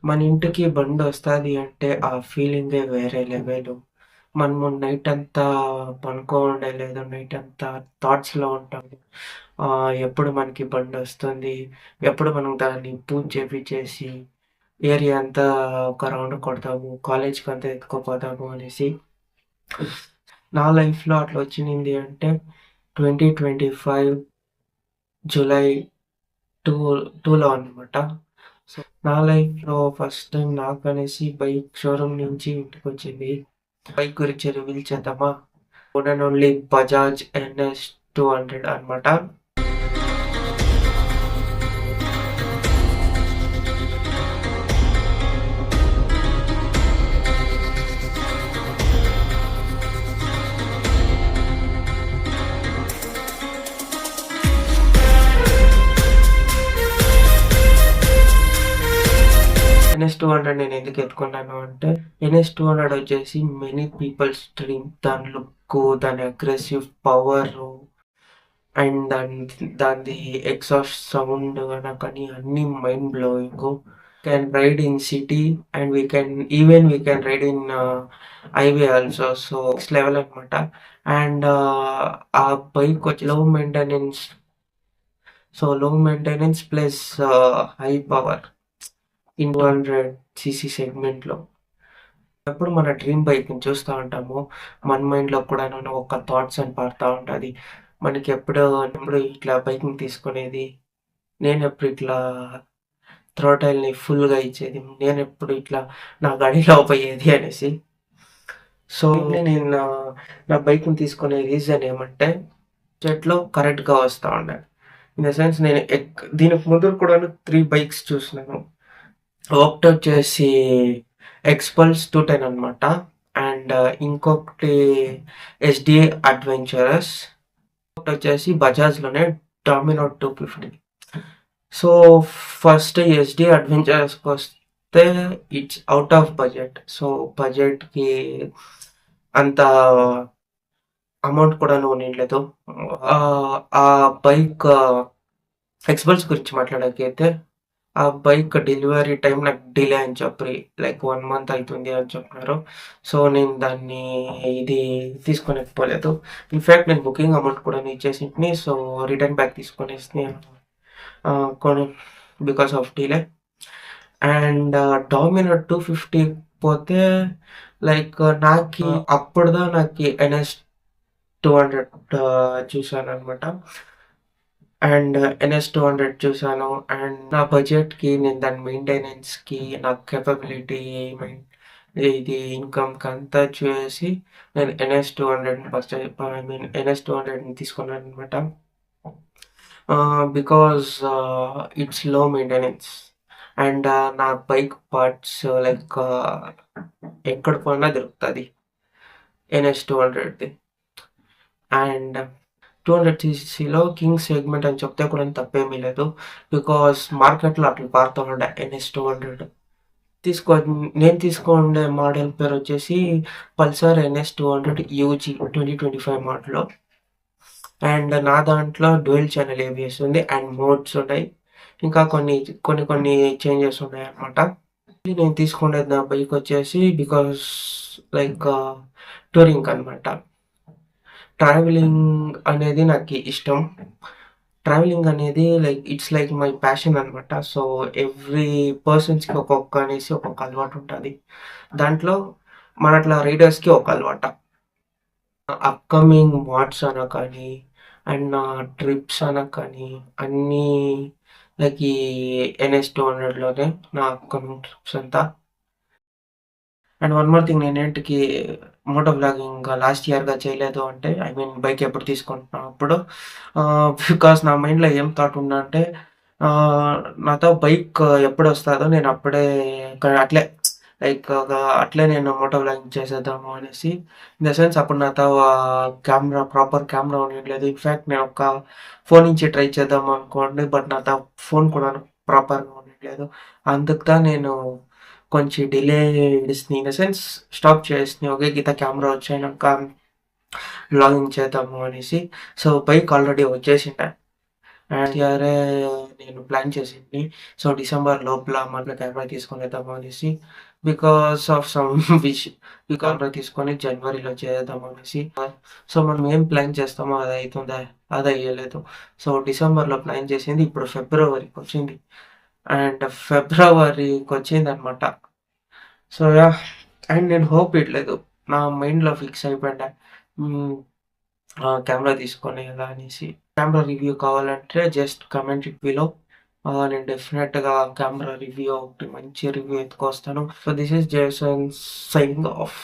మన ఇంటికి బండొస్తాది అంటే ఆ ఫీలింగే వేరే లెవెలు. మనము నైటంతా పనుకోనుండే లేదు. నైటంతా థాట్స్‌లో ఉంటాము. ఎప్పుడు మనకి బండొస్తుంది? ఎప్పుడు మనం దాన్ని పూజ చేపిచ్చేసి ఏరియా అంతా ఒక రౌండ్ కొడతాము. కాలేజ్‌కంతా ఎత్తుకుపోతాము అనేసి. నా లైఫ్‌లో అట్లా వచ్చినింది అంటే 2025 జూలై 2లో అన్నమాట. సో, నా లైఫ్‌లో ఫస్ట్ టైమ్ నాకనేసి బైక్ షోరూమ్ నుంచి ఇంటికొచ్చింది. బైక్ గురించి రివీల్ చేద్దామా? One and only Bajaj NS 200 అన్నమాట. ఎన్ఎస్ 200 నేను ఎందుకు ఎత్తుకున్నాను అంటే, ఎన్ఎస్ 200 వచ్చేసి మెనీ పీపుల్స్ డ్రీమ్. దాని లుక్కు, దాని అగ్రెసివ్ పవరు అండ్ దానిది ఎగ్జాస్ట్ సౌండ్ కానీ అన్నీ mind blowing. Can ride in city and we can ride in highway also. So next level అనమాట. అండ్ ఆ బైక్ వచ్చి low maintenance plus high power in 200 CC సెగ్మెంట్లో. ఎప్పుడు మన డ్రీమ్ బైక్ని చూస్తూ ఉంటాము, మన మైండ్లో కూడా ఒక థాట్స్ అని పారుతూ ఉంటుంది. మనకి ఎప్పుడు ఇట్లా బైక్ని తీసుకునేది, నేను ఎప్పుడు ఇట్లా థ్రోటల్ని ఫుల్గా ఇచ్చేది, నేను ఎప్పుడు ఇట్లా నా గాడిలో పోయేది అనేసి. సో నేను నా బైక్ని తీసుకునే రీజన్ ఏమంటే, చెట్లో కరెక్ట్గా వస్తూ ఉండాలి. ఇన్ ద సెన్స్ నేను దీనికి ముందు కూడా 3 బైక్స్ చూసినాను. ఒకటి వచ్చేసి ఎక్స్పల్స్ 210 అనమాట. అండ్ ఇంకొకటి ఎస్డిఏ అడ్వెంచరస్. ఒకటి వచ్చేసి బజాజ్లోనే డామినో 250. సో ఫస్ట్ ఎస్డిఏ అడ్వెంచరస్కి వస్తే it's out of budget. So బడ్జెట్కి అంత అమౌంట్ కూడా ఉండలేదు. ఆ బైక్ ఎక్స్పల్స్ గురించి మాట్లాడకైతే, ఆ బైక్ డెలివరీ టైం నాకు డిలే అని చెప్పి లైక్ 1 మంత్ అవుతుంది అని చెప్పినారు. సో నేను దాన్ని తీసుకోలేకపోలేదు. ఇన్ఫ్యాక్ట్ నేను బుకింగ్ అమౌంట్ కూడా ఇచ్చేసింటిని. సో రిటర్న్ బ్యాక్ తీసుకొనేసి కొని because of delay. And domino 250 పోతే లైక్ అప్పుడుదా నాకు ఎన్ఎస్ 200 చూసాను అనమాట. అండ్ ఎన్ఎస్ 200 చూసాను. అండ్ నా బడ్జెట్కి, నేను దాని మెయింటెనెన్స్కి, నా కెపబిలిటీ, ఇది ఇన్కమ్కి అంతా చూసి నేను ఎన్ఎస్ 200ని తీసుకున్నాను అనమాట. బికాజ్ ఇట్స్ లో మెయింటెనెన్స్. అండ్ నా బైక్ పార్ట్స్ లైక్ ఎక్కడ పోయినా దొరుకుతుంది ఎన్ఎస్ 200ది. అండ్ 200 సీసీలో కింగ్ సెగ్మెంట్ అని చెప్తే కూడా తప్పేమీ లేదు. బికాస్ మార్కెట్లో అట్లా పారుతూ ఉండే ఎన్ఎస్ 200. నేను తీసుకుండే మోడల్ పేరు వచ్చేసి పల్సర్ ఎన్ఎస్ 200 యూజీ 2025 మోడల్లో. అండ్ నా దాంట్లో డ్యూయల్ ఛానల్ ఏబిఎస్ ఉంది అండ్ మోడ్స్ ఉన్నాయి. ఇంకా కొన్ని చేంజెస్ ఉన్నాయి అనమాట. నేను తీసుకునేది నా బైక్ వచ్చేసి బికాస్ లైక్ టూరింగ్ అనమాట. ట్రావెలింగ్ అనేది నాకు ఇష్టం. ట్రావెలింగ్ అనేది ఇట్స్ లైక్ మై ప్యాషన్ అనమాట. సో ఎవ్రీ పర్సన్స్కి ఒక్కొక్క అలవాటు ఉంటుంది. దాంట్లో మన అట్లా రైడర్స్కి ఒక అలవాట. అప్కమింగ్ మాడ్స్ అన కానీ అండ్ నా ట్రిప్స్ అన కానీ అన్నీ లైక్ ఈ ఎన్ఎస్ 200లోనే నా అప్కమింగ్ ట్రిప్స్ అంతా. అండ్ వన్ మోర్ థింగ్, నేనేంటికి మోటో వ్లాగింగ్ లాస్ట్ ఇయర్గా చేయలేదు అంటే, ఐ మీన్ బైక్ ఎప్పుడు తీసుకుంటున్నా అప్పుడు, బికాస్ నా మైండ్లో ఏం థాట్ ఉందంటే, నాతో బైక్ ఎప్పుడు వస్తుందో నేను అప్పుడే అట్లే అట్లే నేను మోటో వ్లాగింగ్ చేసేద్దాము అనేసి. ఇన్ ద సెన్స్ అప్పుడు నాతో ప్రాపర్ కెమెరా ఉండలేదు. ఇన్ఫ్యాక్ట్ నేను ఒక ఫోన్ నుంచి ట్రై చేద్దాము అనుకోండి, బట్ నాతో ఫోన్ కూడా ప్రాపర్గా ఉండట్లేదు. అందుకు నేను కొంచెం డిలే చేసి, ఇన్ ద సెన్స్ స్టాప్ చేసి, ఓకే గీత కెమెరా వచ్చాక వ్లాగింగ్ చేద్దాము అనేసి. సో బైక్ ఆల్రెడీ వచ్చేసిండే. అండ్ ఇయరే నేను ప్లాన్ చేసింది. సో, డిసెంబర్ లోపల మన కెమెరా తీసుకొనేద్దాము అనేసి. బికాస్ ఆఫ్ సమ్ విష్ ఈ కెమెరా తీసుకొని జనవరిలో చేద్దాం అనేసి. సో, మనం ఏం ప్లాన్ చేస్తామో అది అయితుందా? అది అయ్యలేదు. సో, డిసెంబర్‌లో ప్లాన్ చేసింది ఇప్పుడు ఫిబ్రవరికొచ్చింది. అండ్ ఫిబ్రవరికొచ్చిందనమాట. So, yeah! అండ్ నేను హోప్ ఇడలేదు. నా మైండ్‌లో ఫిక్స్ అయిపోయిండ. హ్మ్. కెమెరా తీసుకొనేయాలా అనేసి. కెమెరా రివ్యూ కావాలంటే జస్ట్ కమెంట్ ఇట్ బిలో. నేను డెఫినెట్‌గా కెమెరా రివ్యూ ఒకటి మంచి రివ్యూ ఎత్తుకొస్తాను. So, this is Jason signing of.